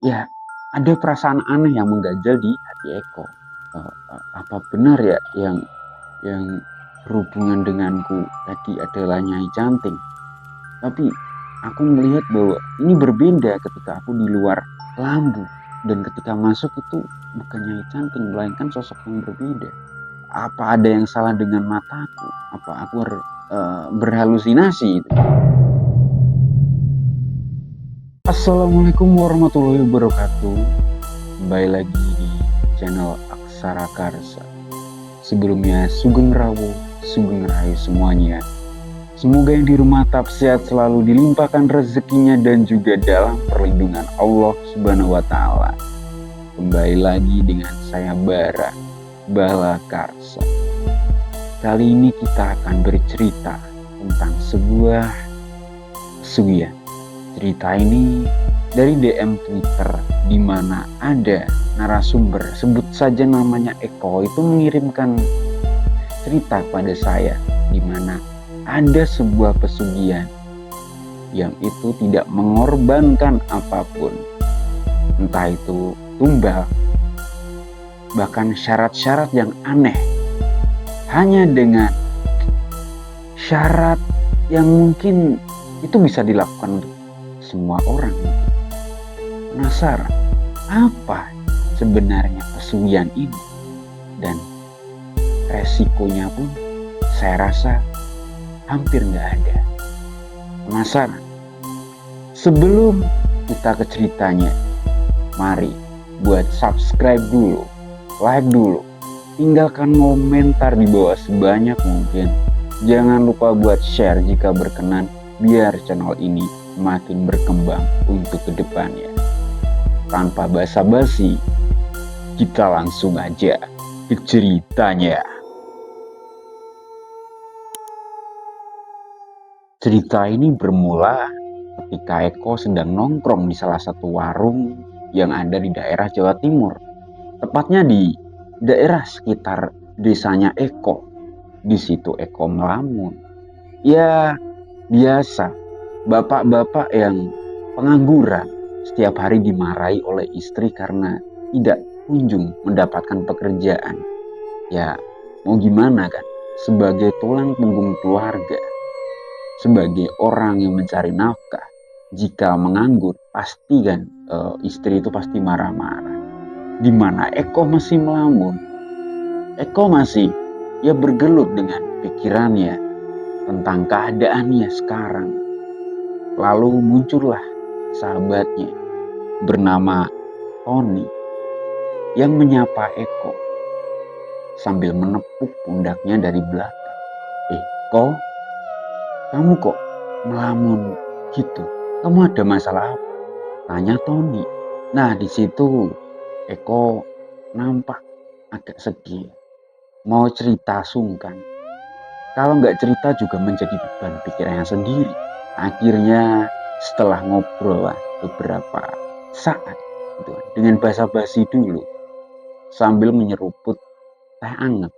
Ya, ada perasaan aneh yang mengganjal di hati Eko. Apa benar ya yang berhubungan denganku tadi adalah Nyai Canting? Tapi aku melihat bahwa ini berbeda ketika aku di luar kelambu dan ketika masuk itu bukan Nyai Canting melainkan sosok yang berbeda. Apa ada yang salah dengan mataku? Apa aku berhalusinasi? Assalamualaikum warahmatullahi wabarakatuh. Kembali lagi di channel Aksara Karsa. Sebelumnya Sugeng Rawu, Sugeng Rayu semuanya. Semoga yang di rumah tetap sehat selalu, dilimpahkan rezekinya dan juga dalam perlindungan Allah Subhanahu wa taala. Kembali lagi dengan saya Bala Karsa. Kali ini kita akan bercerita tentang sebuah pesugihan. Cerita ini dari DM Twitter di mana ada narasumber, sebut saja namanya Eko, itu mengirimkan cerita pada saya di mana ada sebuah pesugihan yang itu tidak mengorbankan apapun, entah itu tumbal, bahkan syarat-syarat yang aneh, hanya dengan syarat yang mungkin itu bisa dilakukan untuk semua orang. Penasaran apa sebenarnya pesugihan ini, dan resikonya pun saya rasa hampir nggak ada. Penasaran? Sebelum kita ke ceritanya, mari buat subscribe dulu, like dulu, tinggalkan komentar di bawah sebanyak mungkin. Jangan lupa buat share jika berkenan, biar channel ini makin berkembang untuk kedepannya. Tanpa basa-basi, kita langsung aja ke ceritanya. Cerita ini bermula ketika Eko sedang nongkrong di salah satu warung yang ada di daerah Jawa Timur. Tepatnya di daerah sekitar desanya Eko. Di situ Eko melamun. Ya, biasa. Bapak-bapak yang pengangguran setiap hari dimarahi oleh istri karena tidak kunjung mendapatkan pekerjaan. Ya, mau gimana kan? Sebagai tulang punggung keluarga, sebagai orang yang mencari nafkah, jika menganggur pasti kan istri itu pasti marah-marah. Dimana Eko masih melamun, Eko masih ya bergelut dengan pikirannya tentang keadaannya sekarang. Lalu muncullah sahabatnya bernama Tony yang menyapa Eko sambil menepuk pundaknya dari belakang. Eko, kamu kok melamun gitu? Kamu ada masalah apa? Tanya Tony. Nah, di situ Eko nampak agak sedih. Mau cerita sungkan. Kalau nggak cerita juga menjadi beban pikirannya sendiri. Akhirnya setelah ngobrol beberapa saat gitu, dengan basa-basi dulu sambil menyeruput teh anget,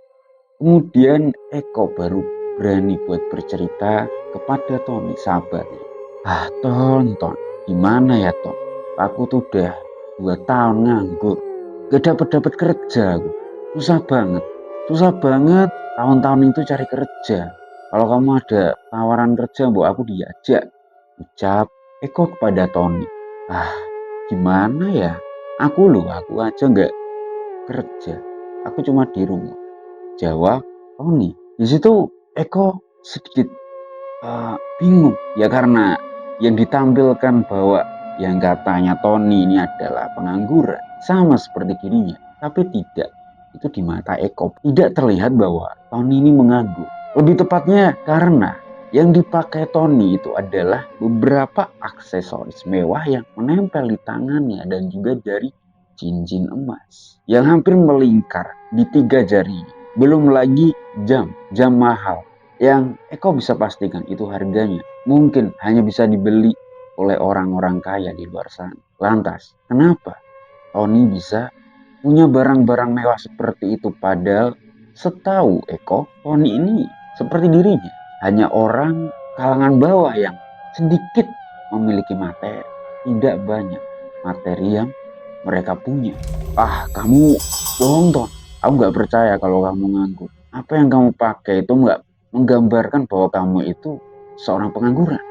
kemudian Eko baru berani buat bercerita kepada Tony, sahabatnya. Ton, gimana ya Ton? Aku tuh udah 2 tahun nganggur, gak dapet kerja aku. Susah banget tahun-tahun itu cari kerja. Kalau kamu ada tawaran kerja, mbok aku diajak. Ucap Eko kepada Tony. Gimana ya? Aku aja nggak kerja. Aku cuma di rumah. Jawab Tony. Di situ Eko sedikit bingung ya, karena yang ditampilkan bahwa yang katanya Tony ini adalah pengangguran sama seperti dirinya, tapi tidak. Itu di mata Eko tidak terlihat bahwa Tony ini menganggur. Lebih tepatnya karena yang dipakai Tony itu adalah beberapa aksesoris mewah yang menempel di tangannya dan juga dari cincin emas yang hampir melingkar di 3 jari. Belum lagi jam mahal yang Eko bisa pastikan itu harganya mungkin hanya bisa dibeli oleh orang-orang kaya di luar sana. Lantas, kenapa Tony bisa punya barang-barang mewah seperti itu? Padahal setahu Eko, Tony ini seperti dirinya, hanya orang kalangan bawah yang sedikit memiliki materi, tidak banyak. materi yang mereka punya. Ah, kamu bohong toh. Aku nggak percaya kalau kamu nganggur. Apa yang kamu pakai itu nggak menggambarkan bahwa kamu itu seorang pengangguran.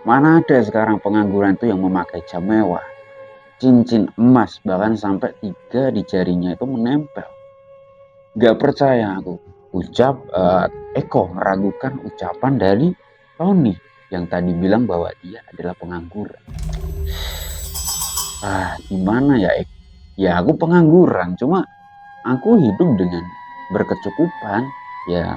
Mana ada sekarang pengangguran itu yang memakai jam mewah, cincin emas, bahkan sampai 3 di jarinya itu menempel. Gak percaya aku. Eko meragukan ucapan dari Tony yang tadi bilang bahwa dia adalah pengangguran. Gimana ya Eko? Ya aku pengangguran, cuma aku hidup dengan berkecukupan. Ya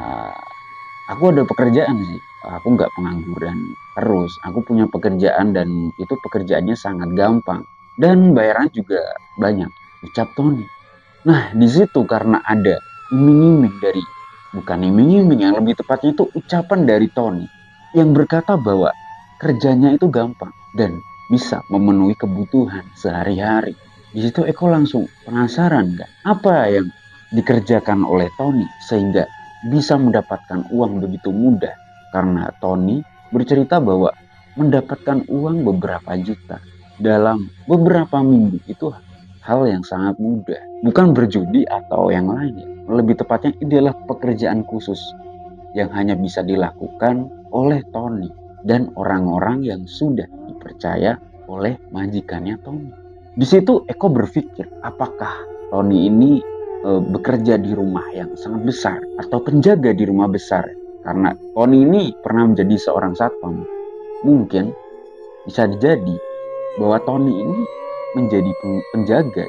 aku ada pekerjaan sih. Aku nggak pengangguran terus. Aku punya pekerjaan dan itu pekerjaannya sangat gampang dan bayarannya juga banyak. Ucap Tony. Nah di situ karena ada iming-iming dari, bukan iming-iming, yang lebih tepatnya itu ucapan dari Tony yang berkata bahwa kerjanya itu gampang dan bisa memenuhi kebutuhan sehari-hari. Di situ Eko langsung penasaran kan, apa yang dikerjakan oleh Tony sehingga bisa mendapatkan uang begitu mudah. Karena Tony bercerita bahwa mendapatkan uang beberapa juta dalam beberapa minggu itu hal yang sangat mudah. Bukan berjudi atau yang lain ya. Lebih tepatnya ini adalah pekerjaan khusus yang hanya bisa dilakukan oleh Tony dan orang-orang yang sudah dipercaya oleh majikannya Tony. Di situ Eko berpikir, apakah Tony ini bekerja di rumah yang sangat besar atau penjaga di rumah besar? Karena Tony ini pernah menjadi seorang satpam. Mungkin bisa jadi bahwa Tony ini menjadi penjaga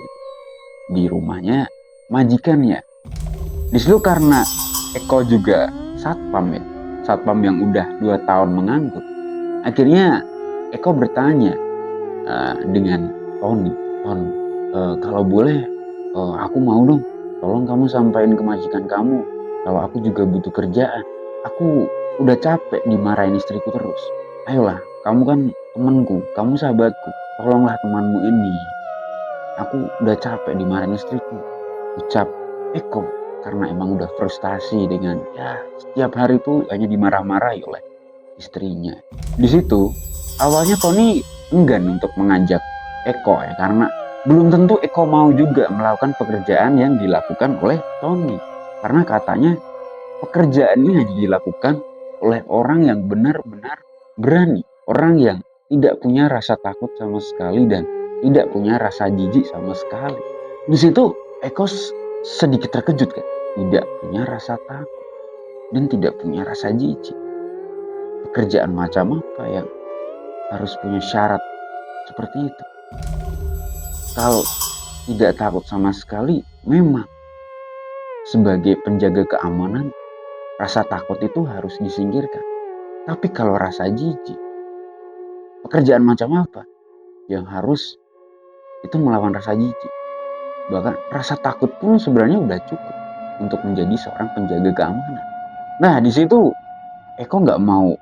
di rumahnya majikannya. Di situ karena Eko juga satpam ya, satpam yang udah 2 tahun menganggur. Akhirnya Eko bertanya dengan Tony, kalau boleh aku mau dong, tolong kamu sampaikan ke majikan kamu kalau aku juga butuh kerjaan. Aku udah capek dimarahin istriku terus. Ayolah, kamu kan temanku, kamu sahabatku, tolonglah temanmu ini. Aku udah capek dimarahin istriku. Ucap Eko karena emang udah frustasi dengan setiap hari itu hanya dimarah-marahi oleh istrinya. Di situ awalnya Tony enggan untuk mengajak Eko ya, karena belum tentu Eko mau juga melakukan pekerjaan yang dilakukan oleh Tony. Karena katanya pekerjaan ini hanya dilakukan oleh orang yang benar-benar berani, orang yang tidak punya rasa takut sama sekali dan tidak punya rasa jijik sama sekali. Di situ Eko sedikit terkejut kan, tidak punya rasa takut dan tidak punya rasa jijik. Pekerjaan macam apa yang harus punya syarat seperti itu? Kalau tidak takut sama sekali, memang sebagai penjaga keamanan, rasa takut itu harus disingkirkan. Tapi kalau rasa jijik, pekerjaan macam apa yang harus itu melawan rasa jijik? Bahkan rasa takut pun sebenarnya udah cukup untuk menjadi seorang penjaga keamanan. Nah di situ Eko nggak mau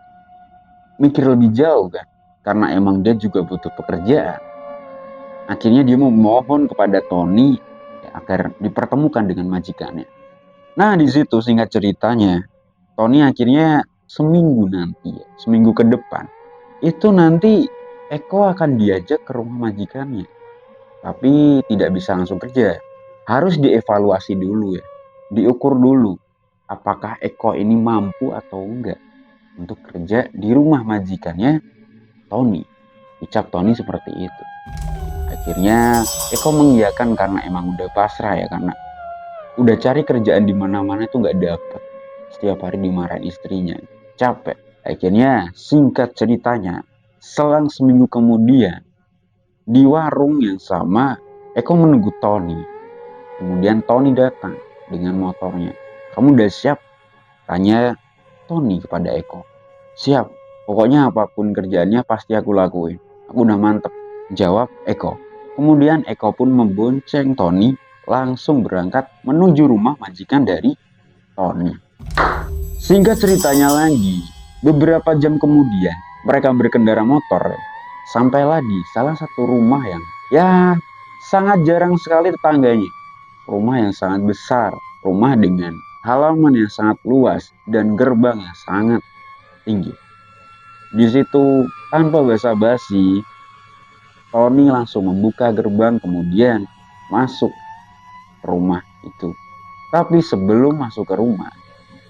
mikir lebih jauh kan, karena emang dia juga butuh pekerjaan. Akhirnya dia memohon kepada Tony agar dipertemukan dengan majikannya. Nah di situ singkat ceritanya, Tony akhirnya seminggu ke depan, itu nanti Eko akan diajak ke rumah majikannya. Tapi tidak bisa langsung kerja, harus dievaluasi dulu ya, diukur dulu apakah Eko ini mampu atau enggak untuk kerja di rumah majikannya Tony. Ucap Tony seperti itu. Akhirnya Eko mengiyakan karena emang udah pasrah ya, karena udah cari kerjaan di mana-mana itu nggak dapet. Setiap hari dimarahin istrinya, capek. Akhirnya singkat ceritanya, selang seminggu kemudian di warung yang sama Eko menunggu Tony. Kemudian Tony datang dengan motornya. Kamu udah siap? Tanya Tony kepada Eko. Siap, pokoknya apapun kerjaannya pasti aku lakuin. Aku udah mantep, jawab Eko. Kemudian Eko pun membonceng Tony langsung berangkat menuju rumah majikan dari Tony. Singkat ceritanya lagi, beberapa jam kemudian mereka berkendara motor sampailah di salah satu rumah yang sangat jarang sekali tetangganya. Rumah yang sangat besar, rumah dengan halaman yang sangat luas dan gerbang yang sangat tinggi. Di situ tanpa basa-basi, Tony langsung membuka gerbang kemudian masuk ke rumah itu. Tapi sebelum masuk ke rumah,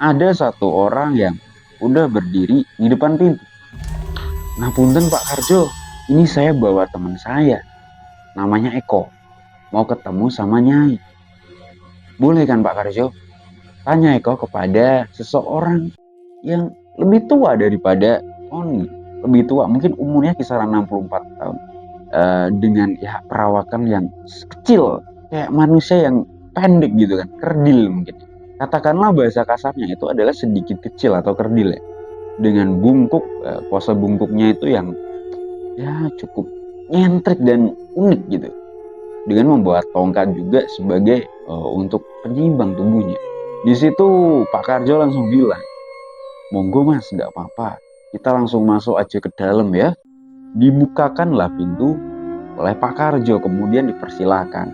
ada satu orang yang udah berdiri di depan pintu. Ngapunten Pak Karjo, ini saya bawa teman saya, namanya Eko, mau ketemu sama Nyai. Boleh kan Pak Karjo? Tanya Eko kepada seseorang yang lebih tua daripada Tony. Lebih tua, mungkin umurnya kisaran 64 tahun. Dengan ya perawakan yang kecil, kayak manusia yang pendek gitu kan, kerdil mungkin. Katakanlah bahasa kasarnya itu adalah sedikit kecil atau kerdil ya. Dengan bungkuk, pose bungkuknya itu yang ya cukup nyentrik dan unik gitu. Dengan membawa tongkat juga sebagai untuk penyimbang tubuhnya. Di situ Pak Karjo langsung bilang, monggo mas, nggak apa-apa, kita langsung masuk aja ke dalam ya. Dibukakanlah pintu oleh Pak Karjo, kemudian dipersilakan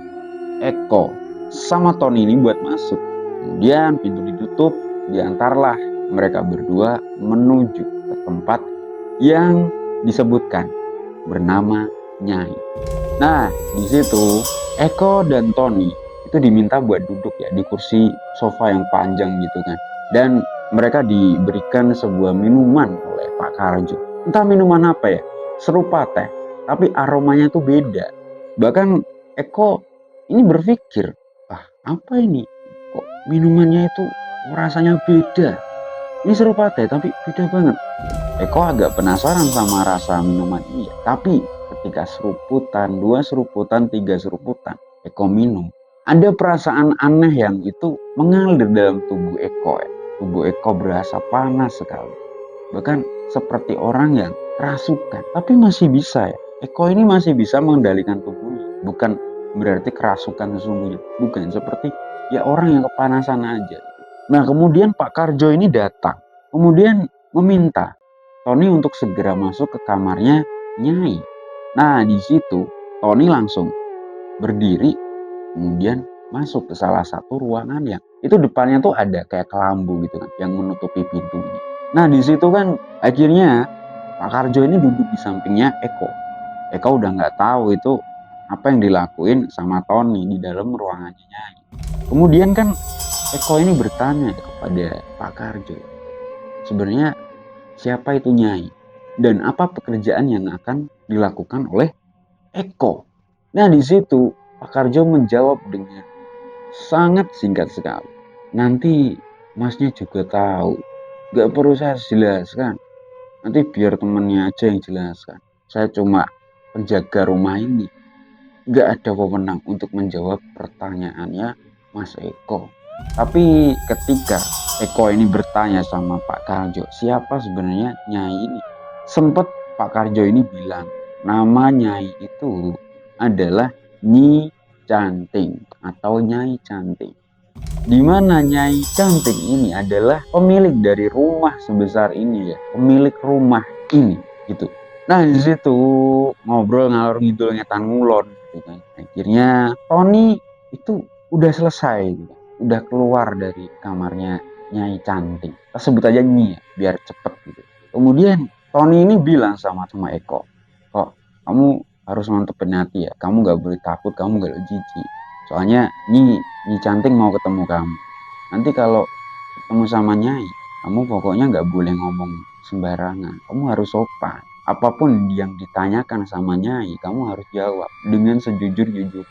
Eko sama Tony ini buat masuk. Kemudian pintu ditutup, diantarlah mereka berdua menuju ke tempat yang disebutkan bernama Nyai. Nah, di situ Eko dan Tony itu diminta buat duduk ya di kursi sofa yang panjang gitu kan. Dan mereka diberikan sebuah minuman oleh Pak Karjo. Entah minuman apa ya, serupa teh, tapi aromanya tuh beda. Bahkan Eko ini berpikir, apa ini? Kok minumannya itu rasanya beda? Ini serupa teh, tapi beda banget. Eko agak penasaran sama rasa minuman ini, tapi ketika seruputan, 2 seruputan, 3 seruputan, Eko minum. Ada perasaan aneh yang itu mengalir dalam tubuh Eko. Tubuh Eko berasa panas sekali. Bahkan seperti orang yang kerasukan. Tapi masih bisa ya. Eko ini masih bisa mengendalikan tubuhnya. Bukan berarti kerasukan sesungguhnya. Bukan, seperti ya orang yang kepanasan aja. Nah kemudian Pak Karjo ini datang. Kemudian meminta Tony untuk segera masuk ke kamarnya Nyai. Nah di situ Tony langsung berdiri, kemudian masuk ke salah satu ruangan yang itu depannya tuh ada kayak kelambu gitu kan, yang menutupi pintunya. Nah di situ kan akhirnya Pak Karjo ini duduk di sampingnya Eko. Eko udah nggak tahu itu apa yang dilakuin sama Tony di dalam ruangannya Nyai. Kemudian kan Eko ini bertanya kepada Pak Karjo, sebenarnya siapa itu Nyai dan apa pekerjaan yang akan dilakukan oleh Eko. Nah di situ Pak Karjo menjawab dengan sangat singkat sekali. Nanti masnya juga tahu, gak perlu saya jelaskan. Nanti biar temennya aja yang jelaskan. Saya cuma penjaga rumah ini, gak ada wewenang untuk menjawab pertanyaannya Mas Eko. Tapi ketika Eko ini bertanya sama Pak Karjo, siapa sebenarnya Nyai ini? Sempat Pak Karjo ini bilang, nama Nyai itu adalah Nyi Canting atau Nyai Canting. Di mana Nyai Canting ini adalah pemilik dari rumah sebesar ini ya, pemilik rumah ini gitu. Nah di situ ngobrol ngalor ngidul ngetan ngulon gitu kan. Akhirnya Tony itu udah selesai gitu. Udah keluar dari kamarnya Nyai Canting. Kita sebut aja Nyi ya, biar cepet gitu. Kemudian Tony ini bilang sama Eko, kok kamu harus mantepin hati ya, kamu gak boleh takut, kamu gak boleh jijik. Soalnya Nyi Canting mau ketemu kamu. Nanti kalau ketemu sama Nyai, kamu pokoknya gak boleh ngomong sembarangan. Kamu harus sopan. Apapun yang ditanyakan sama Nyai, kamu harus jawab dengan sejujur-jujur.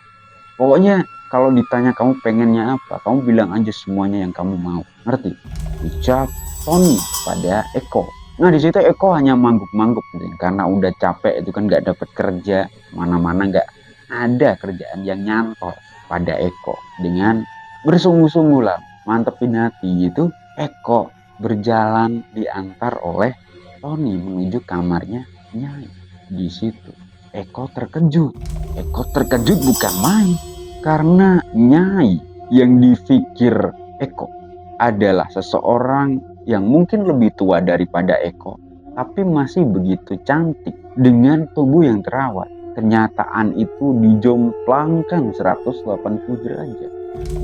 Pokoknya kalau ditanya kamu pengennya apa, kamu bilang aja semuanya yang kamu mau. Ngerti? Ucap Tony pada Eko. Nah di situ Eko hanya mangguk-mangguk gitu, karena udah capek itu kan, nggak dapat kerja mana-mana, nggak ada kerjaan yang nyantol pada Eko. Dengan bersungguh-sungguh lah mantepin hati gitu, Eko berjalan diantar oleh Tony menuju kamarnya Nyai. Di situ Eko terkejut. Eko terkejut bukan main, karena Nyai yang dipikir Eko adalah seseorang yang mungkin lebih tua daripada Eko, tapi masih begitu cantik dengan tubuh yang terawat. Kenyataan itu dijomplangkan 180 derajat.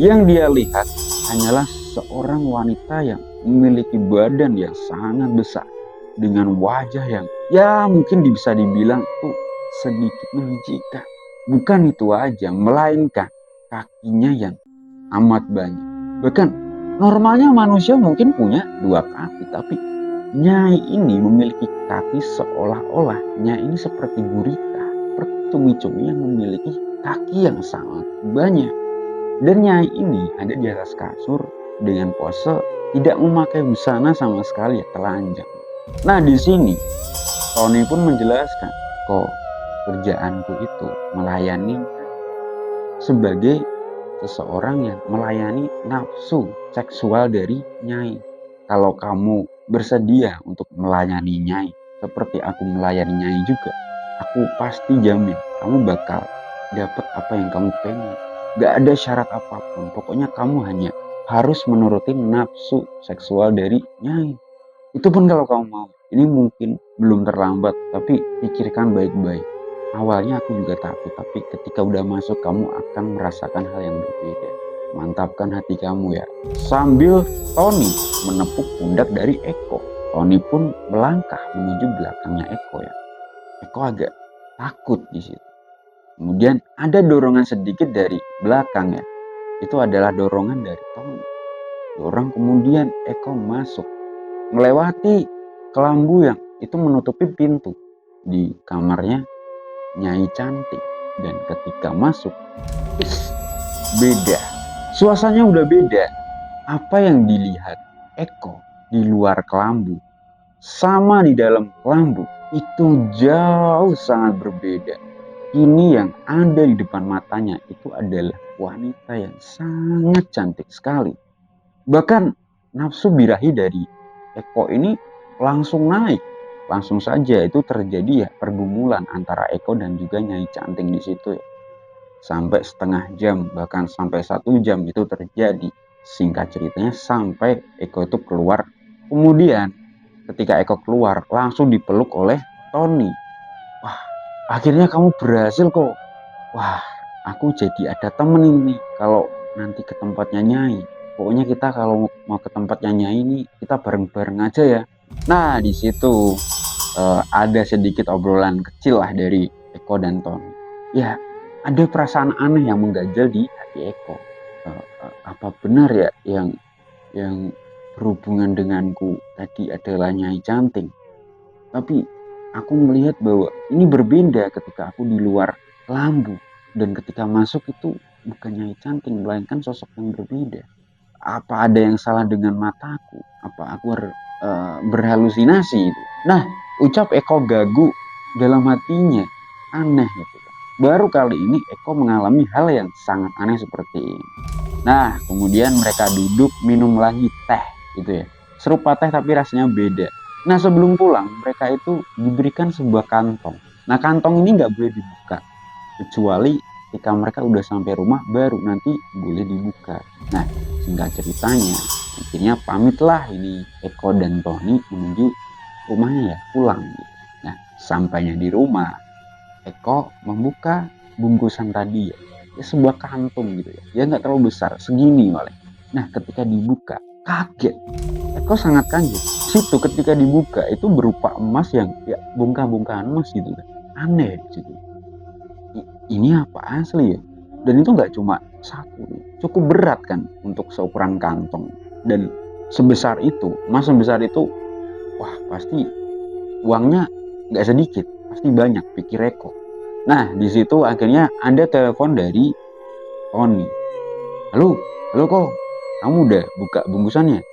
Yang dia lihat hanyalah seorang wanita yang memiliki badan yang sangat besar, dengan wajah yang ya mungkin bisa dibilang tuh sedikit menjijikan. Bukan itu aja, melainkan kakinya yang amat banyak. Bahkan normalnya manusia mungkin punya 2 kaki, tapi Nyai ini memiliki kaki seolah-olah Nyai ini seperti gurita, seperti cumi-cumi yang memiliki kaki yang sangat banyak. Dan Nyai ini ada di atas kasur dengan pose tidak memakai busana sama sekali, ya, telanjang. Nah, di sini Tony pun menjelaskan, kok kerjaanku itu melayani sebagai seseorang yang melayani nafsu seksual dari Nyai. Kalau kamu bersedia untuk melayani Nyai seperti aku melayani Nyai juga, aku pasti jamin kamu bakal dapat apa yang kamu pengen. Gak ada syarat apapun, pokoknya kamu hanya harus menuruti nafsu seksual dari Nyai. Itu pun kalau kamu mau. Ini mungkin belum terlambat, tapi pikirkan baik-baik. Awalnya aku juga takut, tapi ketika udah masuk kamu akan merasakan hal yang berbeda. Mantapkan hati kamu ya. Sambil Tony menepuk pundak dari Eko, Tony pun melangkah menuju belakangnya Eko ya. Eko agak takut di situ. Kemudian ada dorongan sedikit dari belakang ya. Itu adalah dorongan dari Tony. Dorong, kemudian Eko masuk melewati kelambu yang itu menutupi pintu di kamarnya Nyai Cantik. Dan ketika masuk, beda. Suasananya udah beda. Apa yang dilihat Eko di luar kelambu sama di dalam kelambu itu jauh sangat berbeda. Ini yang ada di depan matanya itu adalah wanita yang sangat cantik sekali. Bahkan nafsu birahi dari Eko ini langsung naik. Langsung saja itu terjadi ya pergumulan antara Eko dan juga Nyai Cantik di situ ya. Sampai setengah jam, bahkan sampai 1 jam itu terjadi. Singkat ceritanya sampai Eko itu keluar. Kemudian ketika Eko keluar langsung dipeluk oleh Tony. Wah, akhirnya kamu berhasil kok. Wah, aku jadi ada temen ini kalau nanti ke tempatnya Nyai. Pokoknya kita kalau mau ke tempatnya Nyai ini kita bareng-bareng aja ya. Nah, di situ ada sedikit obrolan kecil lah dari Eko dan Tony. Ya, ada perasaan aneh yang mengganjal di hati Eko. Apa benar ya yang berhubungan denganku tadi adalah Nyai Cantik? Tapi aku melihat bahwa ini berbeda ketika aku di luar kelambu dan ketika masuk itu bukan Nyai Cantik melainkan sosok yang berbeda. Apa ada yang salah dengan mataku? Apa aku berhalusinasi itu? Nah, ucap Eko gagu dalam hatinya. Aneh gitu. Baru kali ini Eko mengalami hal yang sangat aneh seperti ini. Nah, kemudian mereka duduk minum lagi teh gitu ya. Serupa teh tapi rasanya beda. Nah, sebelum pulang mereka itu diberikan sebuah kantong. Nah, kantong ini nggak boleh dibuka kecuali ketika mereka udah sampai rumah baru nanti boleh dibuka. Nah, singkat ceritanya akhirnya pamitlah ini Eko dan Tony menuju rumahnya ya, pulang gitu. Nah, sampainya di rumah Eko membuka bungkusan tadi ya, sebuah kantung gitu ya. Ya nggak terlalu besar, segini malah. Nah, ketika dibuka kaget. Eko sangat kaget. Situ ketika dibuka itu berupa emas yang ya bongkah-bongkahan emas gitu kan. Aneh di situ. Ini apa asli ya? Dan itu nggak cuma satu, cukup berat kan untuk seukuran kantong. Dan sebesar itu, emas sebesar itu, wah pasti uangnya nggak sedikit, pasti banyak, pikir Eko. Nah, di situ akhirnya ada telepon dari Tony. Halo kok, kamu udah buka bungkusannya?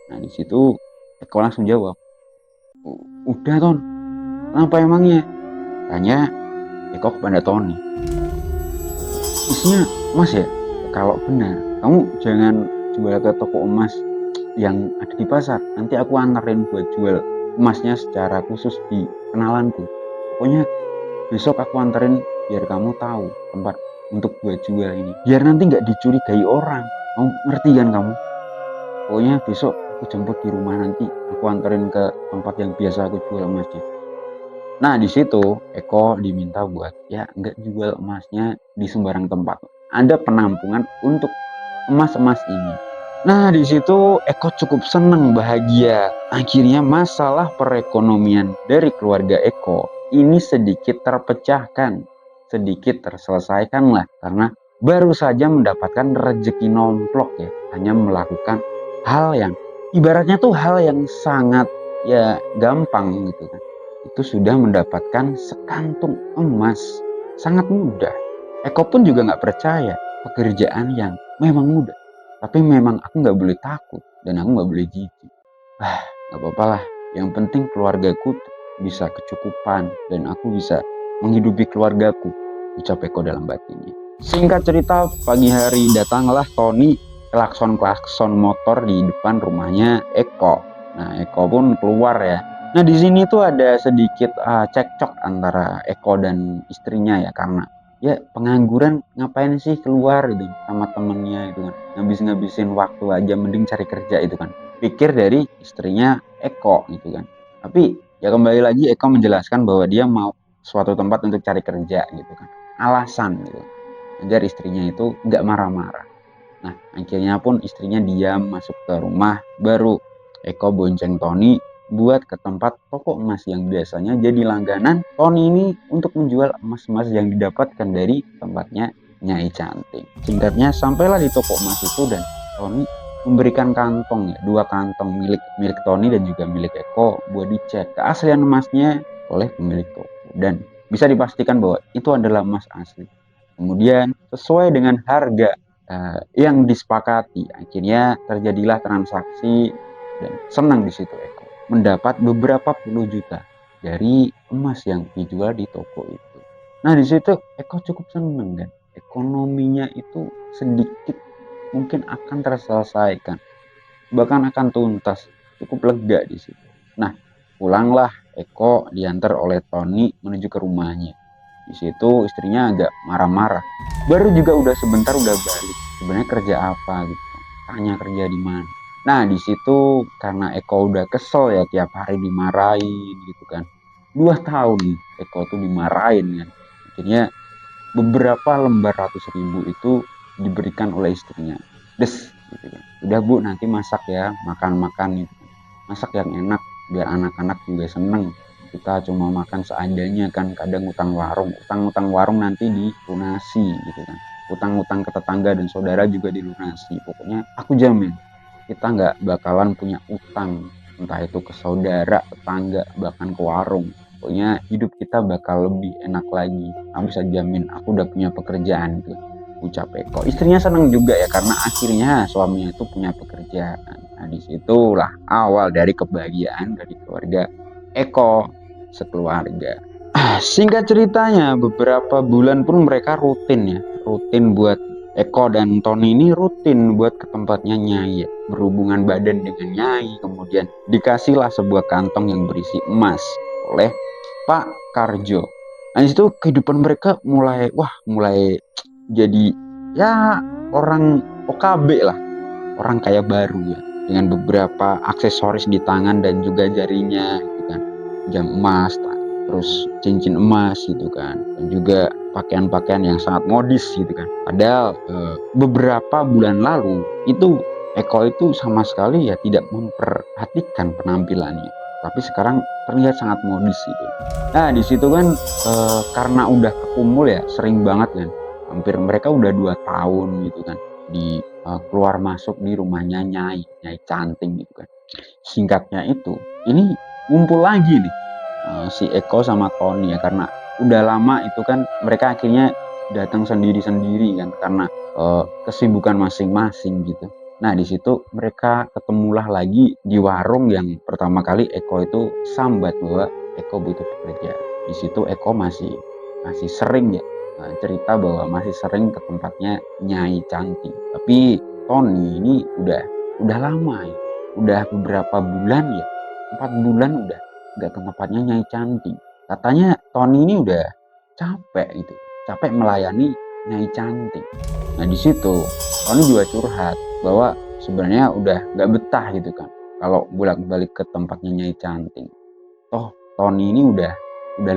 Nah, di situ Eko langsung jawab, udah Ton, kenapa emangnya? Tanya Eko kepada Tony. Isinya emas ya? Kalau benar, kamu jangan jual ke toko emas yang ada di pasar. Nanti aku antarin buat jual emasnya secara khusus di kenalanku. Pokoknya besok aku antarin biar kamu tahu tempat untuk buat jual ini. Biar nanti nggak dicurigai orang. Kamu ngerti kan kamu? Pokoknya besok aku jemput di rumah, nanti aku antarin ke tempat yang biasa aku jual emasnya. Nah, di situ Eko diminta buat ya nggak jual emasnya di sembarang tempat. Ada penampungan untuk emas-emas ini. Nah, di situ Eko cukup senang, bahagia. Akhirnya masalah perekonomian dari keluarga Eko ini sedikit terpecahkan, sedikit terselesaikan lah, karena baru saja mendapatkan rezeki nomplok ya, hanya melakukan hal yang ibaratnya tuh hal yang sangat ya gampang gitu kan. Itu sudah mendapatkan sekantung emas, sangat mudah. Eko pun juga nggak percaya pekerjaan yang memang mudah. Tapi memang aku nggak boleh takut dan aku nggak boleh jijik. Nggak apa-apa lah. Yang penting keluargaku bisa kecukupan dan aku bisa menghidupi keluargaku, ucap Eko dalam batinnya. Singkat cerita, pagi hari datanglah Tony klakson-klakson motor di depan rumahnya Eko. Nah, Eko pun keluar ya. Nah, di sini tuh ada sedikit cekcok antara Eko dan istrinya ya, karena ya pengangguran ngapain sih keluar gitu sama temennya itu kan, ngabis-ngabisin waktu aja, mending cari kerja itu kan, pikir dari istrinya Eko gitu kan. Tapi ya kembali lagi Eko menjelaskan bahwa dia mau suatu tempat untuk cari kerja gitu kan, alasan gitu agar istrinya itu nggak marah-marah. Nah, akhirnya pun istrinya diam masuk ke rumah. Baru Eko bonceng Tony buat ke tempat toko emas yang biasanya jadi langganan Tony ini untuk menjual emas-emas yang didapatkan dari tempatnya Nyai Cantik. Singkatnya, sampailah di toko emas itu dan Tony memberikan kantong ya, 2 kantong milik Tony dan juga milik Eko buat dicek keaslian emasnya oleh pemilik toko, dan bisa dipastikan bahwa itu adalah emas asli. Kemudian sesuai dengan harga yang disepakati, akhirnya terjadilah transaksi dan senang di situ Eko mendapat beberapa puluh juta dari emas yang dijual di toko itu. Nah, di situ Eko cukup senang kan, ekonominya itu sedikit mungkin akan terselesaikan, bahkan akan tuntas, cukup lega di situ. Nah, pulanglah Eko diantar oleh Tony menuju ke rumahnya. Di situ istrinya agak marah-marah. Baru juga udah sebentar udah balik. Sebenarnya kerja apa gitu? Tanya kerja di mana. Nah, di situ karena Eko udah kesel ya tiap hari dimarahin gitu kan. 2 tahun Eko tuh dimarahin kan. Akhirnya beberapa lembar 100.000 itu diberikan oleh istrinya. Des gitu kan. Udah Bu, nanti masak ya, makan-makan gitu. Masak yang enak biar anak-anak juga seneng. Kita cuma makan seadanya kan, kadang utang warung nanti dilunasi gitu kan. Utang-utang ke tetangga dan saudara juga dilunasi. Pokoknya aku jamin kita nggak bakalan punya utang, entah itu ke saudara, tetangga, bahkan ke warung. Pokoknya hidup kita bakal lebih enak lagi. Aku bisa jamin, aku udah punya pekerjaan tuh, ucap Eko. Istrinya senang juga ya karena akhirnya suaminya itu punya pekerjaan. Nah, disitulah awal dari kebahagiaan dari keluarga Eko sekeluarga. Singkat ceritanya, beberapa bulan pun mereka rutin buat Eko dan Tony ini rutin buat ke tempatnya Nyai ya, berhubungan badan dengan Nyai, kemudian dikasihlah sebuah kantong yang berisi emas oleh Pak Karjo. Nah, itu kehidupan mereka mulai jadi ya orang OKB lah, orang kaya baru ya, dengan beberapa aksesoris di tangan dan juga jarinya gitu kan, jam emas, terus cincin emas gitu kan, dan juga pakaian-pakaian yang sangat modis gitu kan. Padahal beberapa bulan lalu itu Eko itu sama sekali ya tidak memperhatikan penampilannya, tapi sekarang terlihat sangat modis gitu. Nah, di situ kan karena udah kekumul ya, sering banget kan, hampir mereka udah 2 tahun gitu kan di keluar masuk di rumahnya Nyai Cantik gitu kan. Singkatnya itu, ini ngumpul lagi nih si Eko sama Tony ya, karena udah lama itu kan mereka akhirnya datang sendiri-sendiri kan karena kesibukan masing-masing gitu. Nah, di situ mereka ketemulah lagi di warung yang pertama kali Eko itu sambat bahwa Eko butuh pekerjaan. Di situ Eko masih sering ya cerita bahwa masih sering ke tempatnya Nyai Cantik. Tapi Tony ini udah lama ya, udah beberapa bulan ya, 4 bulan udah nggak ke tempatnya Nyai Cantik. Katanya Tony ini udah capek melayani Nyai Cantik. Nah, di situ Tony juga curhat bahwa sebenarnya udah nggak betah gitu kan kalau bolak-balik ke tempatnya Nyai Cantik. Toh Tony ini udah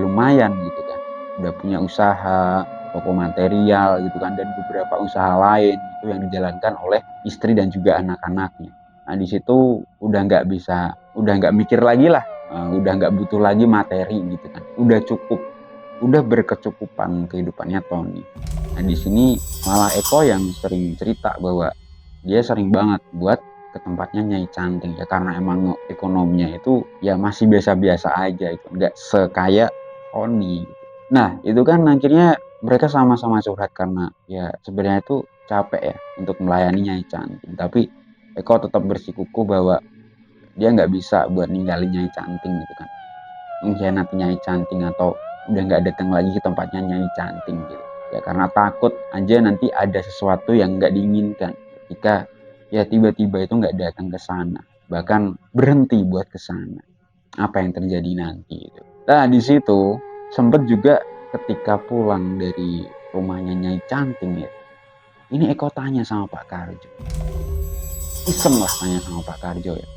lumayan gitu kan, udah punya usaha, toko material gitu kan, dan beberapa usaha lain itu yang dijalankan oleh istri dan juga anak-anaknya. Nah, di situ udah nggak mikir lagi lah udah nggak butuh lagi materi gitu kan, udah cukup, udah berkecukupan kehidupannya Tony. Nah di sini malah Eko yang sering cerita bahwa dia sering banget buat ke tempatnya Nyai Cantik ya, karena emang ekonominya itu ya masih biasa-biasa aja, itu nggak sekaya Tony gitu. Nah itu kan akhirnya mereka sama-sama curhat karena ya sebenarnya itu capek ya untuk melayani Nyai Cantik, tapi Eko tetap bersikukuh bahwa dia nggak bisa buat ninggalin Nyai Cantik gitu kan, mengkhianati Nyai Cantik atau udah nggak datang lagi ke tempatnya Nyai Cantik gitu ya, karena takut aja nanti ada sesuatu yang nggak diinginkan ketika ya tiba-tiba itu nggak datang ke sana, bahkan berhenti buat ke sana, apa yang terjadi nanti itu. Nah di situ sempet juga ketika pulang dari rumahnya Nyai Cantik ya, ini Eko tanya sama Pak Karjo, iseng lah tanya sama Pak Karjo ya,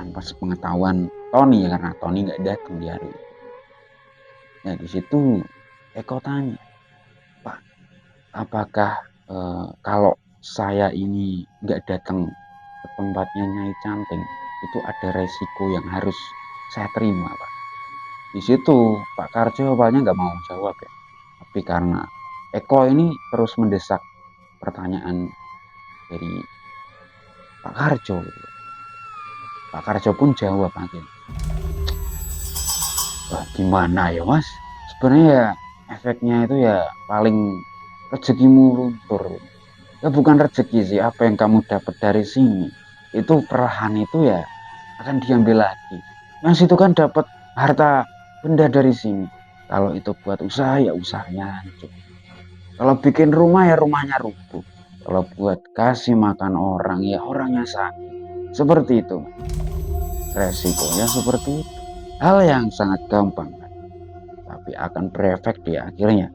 tanpa sepengetahuan Tony ya, karena Tony nggak datang di hari itu. Nah di situ Eko tanya, Pak, apakah kalau saya ini nggak datang ke tempatnya Nyai Cantik itu ada resiko yang harus saya terima, Pak? Di situ Pak Karjo awalnya nggak mau jawab ya, tapi karena Eko ini terus mendesak pertanyaan dari Pak Karjo gitu. Pak Karjo pun jawab akhirnya, wah gimana ya Mas? Sebenarnya ya efeknya itu ya paling rezekimu luntur. Ya bukan rezeki sih, apa yang kamu dapat dari sini itu perlahan itu ya akan diambil lagi. Mas itu kan dapat harta benda dari sini. Kalau itu buat usaha ya usahanya hancur. Kalau bikin rumah ya rumahnya rubuh. Kalau buat kasih makan orang ya orangnya sakit. Seperti itu. Resikonya seperti itu. Hal yang sangat gampang kan, tapi akan berefek di akhirnya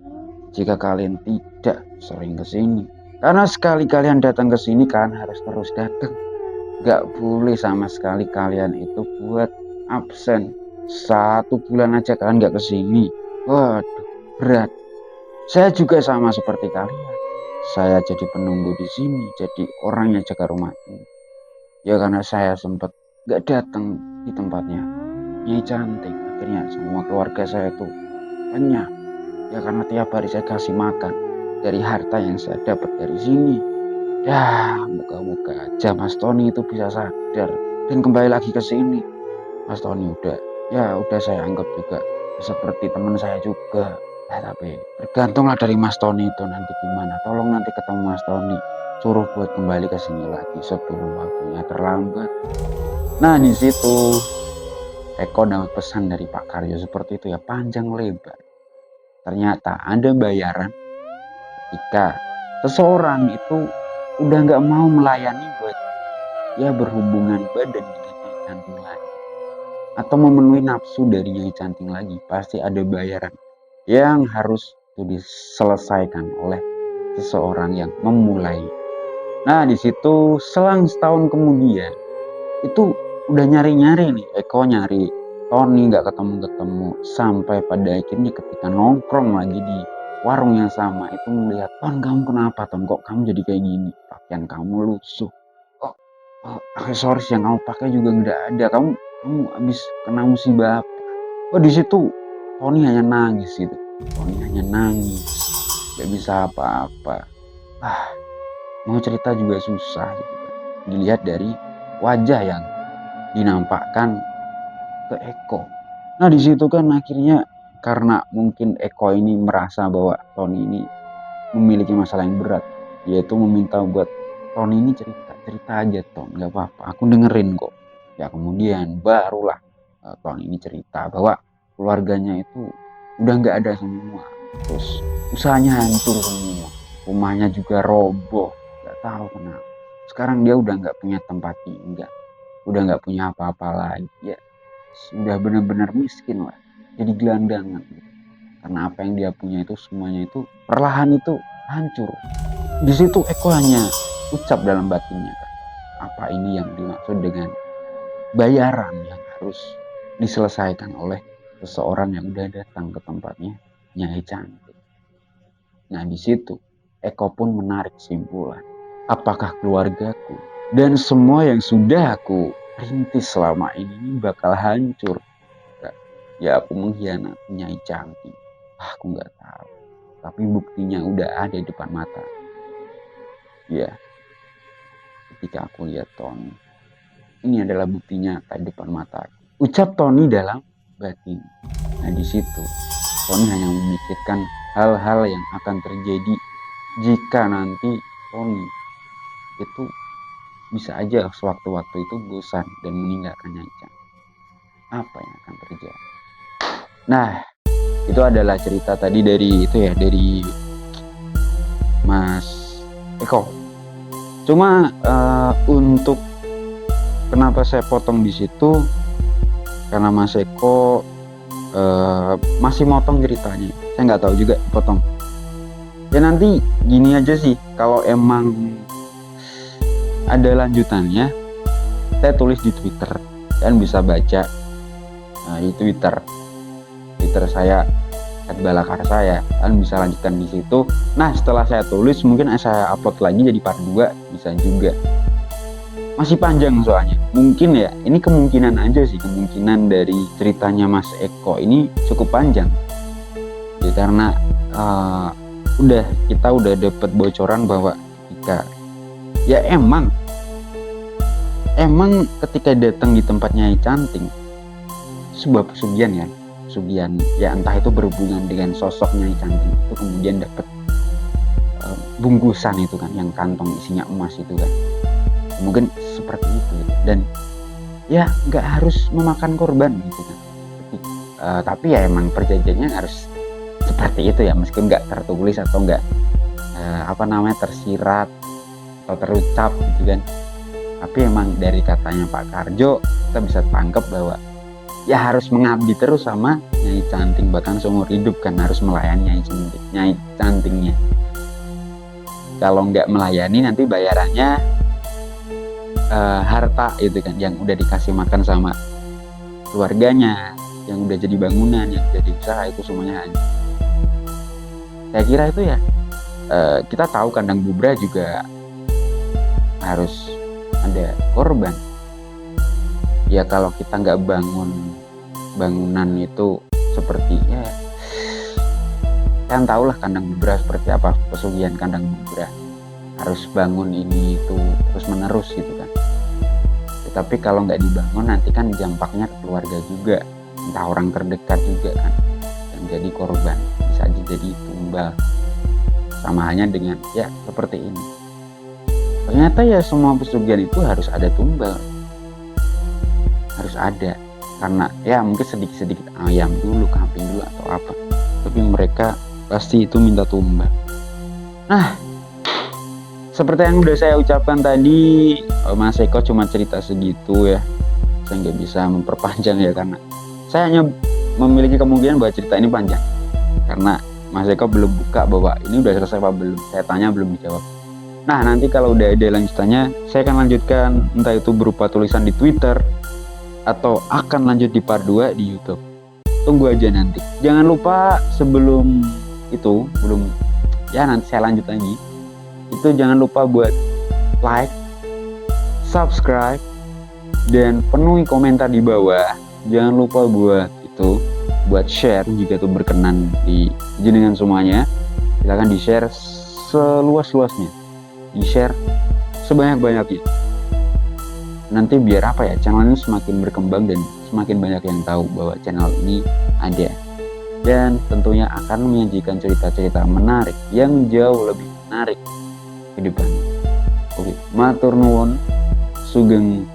jika kalian tidak sering ke sini. Karena sekali kalian datang ke sini kan harus terus datang. Gak boleh sama sekali kalian itu buat absen. 1 bulan aja kalian gak ke sini. Waduh, berat. Saya juga sama seperti kalian. Saya jadi penunggu di sini, jadi orang yang jaga rumah ini. Ya karena saya sempat gak datang di tempatnya Nyai Cantik. Akhirnya semua keluarga saya tuh lenyap. Ya karena tiap hari saya kasih makan dari harta yang saya dapat dari sini. Ya, moga-moga aja Mas Tony itu bisa sadar dan kembali lagi ke sini. Mas Tony udah saya anggap juga seperti teman saya juga. Tapi tergantunglah dari Mas Tony itu nanti gimana. Tolong nanti ketemu Mas Tony, suruh buat kembali ke sini lagi sebelum waktunya terlambat. Nah, di situ Eko dapat pesan dari Pak Karyo seperti itu ya, panjang lebar. Ternyata ada bayaran ketika seseorang itu udah nggak mau melayani buat ya berhubungan badan dengan Nyai Cantik lagi atau memenuhi nafsu dari Nyai Cantik lagi, pasti ada bayaran yang harus itu diselesaikan oleh seseorang yang memulai. Nah di situ selang setahun kemudian itu udah nyari-nyari nih, Eko nyari Tony nggak ketemu-ketemu, sampai pada akhirnya ketika nongkrong lagi di warung yang sama itu melihat, Ton kamu kenapa Ton, kok kamu jadi kayak gini, pakaian kamu lusuh, kok aksesoris yang kamu pakai juga nggak ada, kamu habis kena musibah apa? Oh di situ Tony hanya nangis gitu, Tony hanya nangis, nggak bisa apa-apa. Mau cerita juga susah gitu kan. Dilihat dari wajah yang dinampakkan ke Eko. Nah di situ kan akhirnya karena mungkin Eko ini merasa bahwa Tony ini memiliki masalah yang berat, yaitu meminta buat Tony ini cerita aja Ton, nggak apa-apa, aku dengerin kok. Ya kemudian barulah Tony ini cerita bahwa keluarganya itu udah nggak ada semua, terus usahanya hancur semua, rumahnya juga roboh, nggak tahu kenapa. Sekarang dia udah nggak punya tempat tinggal, udah nggak punya apa-apa lagi, ya sudah benar-benar miskin lah, jadi gelandangan gitu. Karena apa yang dia punya itu semuanya itu perlahan itu hancur. Di situ Eko hanya ucap dalam batinnya kan, apa ini yang dimaksud dengan bayaran yang harus diselesaikan oleh seseorang yang udah datang ke tempatnya Nyai Cantik. Nah di situ Eko pun menarik kesimpulan, apakah keluargaku dan semua yang sudah aku rintis selama ini bakal hancur ya aku mengkhianati Nyai Cantik. Aku nggak tahu, tapi buktinya udah ada di depan mata. Ya, ketika aku lihat Tony, ini adalah buktinya di depan mata. Ucap Tony dalam batin. Nah di situ Tony hanya memikirkan hal-hal yang akan terjadi jika nanti Tony itu bisa aja sewaktu-waktu itu bosan dan meninggalkan Nyai Cantik. Apa yang akan terjadi? Nah, itu adalah cerita tadi dari itu ya, dari Mas Eko. Cuma untuk kenapa saya potong di situ, karena Mas Eko masih motong ceritanya. Saya nggak tahu juga potong. Ya nanti gini aja sih, kalau emang ada lanjutannya, saya tulis di Twitter. Kalian bisa baca di Twitter saya @balakarsa ya. Kalian bisa lanjutkan di situ. Nah setelah saya tulis mungkin saya upload lagi jadi part 2 bisa juga. Masih panjang soalnya. Mungkin ya, ini kemungkinan aja sih, kemungkinan dari ceritanya Mas Eko ini cukup panjang. Ya, karena kita udah dapet bocoran bahwa ketika ya emang ketika datang di tempatnya Nyai Cantik, sebuah pesugihan ya entah itu berhubungan dengan sosok Nyai Cantik itu, kemudian dapat bungkusan itu kan, yang kantong isinya emas itu kan, mungkin seperti itu gitu. Dan ya nggak harus memakan korban gitu kan, tapi ya emang perjanjiannya harus seperti itu ya, meskipun nggak tertulis atau nggak tersirat atau terucap gitu kan, tapi emang dari katanya Pak Karjo kita bisa tangkap bahwa ya harus mengabdi terus sama Nyai Cantik, bahkan seumur hidup kan harus melayani Nyai Cantiknya. Kalau nggak melayani nanti bayarannya harta itu kan, yang udah dikasih makan sama keluarganya, yang udah jadi bangunan, yang jadi usaha, itu semuanya hancur. Saya kira itu ya, kita tahu kandang bubra juga harus ada korban. Ya kalau kita nggak bangun bangunan itu seperti ya, kan tahulah kandang bubra seperti apa, pesugihan kandang bubra harus bangun ini itu terus menerus gitu kan. Tapi kalau nggak dibangun nanti kan dampaknya ke keluarga juga, entah orang terdekat juga kan yang jadi korban, bisa aja jadi tumbal. Sama halnya dengan ya seperti ini, ternyata ya semua pesugihan itu harus ada tumbal, harus ada, karena ya mungkin sedikit-sedikit ayam dulu, kambing dulu atau apa, tapi mereka pasti itu minta tumbal. Nah seperti yang udah saya ucapkan tadi, Mas Eko cuma cerita segitu ya, saya nggak bisa memperpanjang ya, karena saya hanya memiliki kemungkinan bahwa cerita ini panjang karena Mas Eko belum buka bahwa ini udah selesai apa belum, saya tanya belum dijawab. Nah nanti kalau udah ada lanjutannya saya akan lanjutkan, entah itu berupa tulisan di Twitter atau akan lanjut di part 2 di YouTube. Tunggu aja nanti. Jangan lupa sebelum itu, nanti saya lanjut lagi, itu jangan lupa buat like, subscribe, dan penuhi komentar di bawah. Jangan lupa buat share jika itu berkenan di jenengan semuanya. Silahkan di share seluas-luasnya, di share sebanyak-banyaknya. Nanti biar channel ini semakin berkembang dan semakin banyak yang tahu bahwa channel ini ada, dan tentunya akan menyajikan cerita-cerita menarik yang jauh lebih menarik ke depan. Oke, matur nuwun, sugeng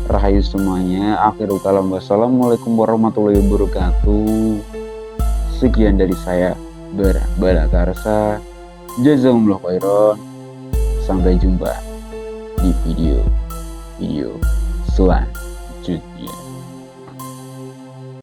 rahayu semuanya. Akhirul kalam, wassalamualaikum warahmatullahi wabarakatuh. Sekian dari saya, Balakarsa. Jazakumullah khairan. Sampai jumpa di video selanjutnya.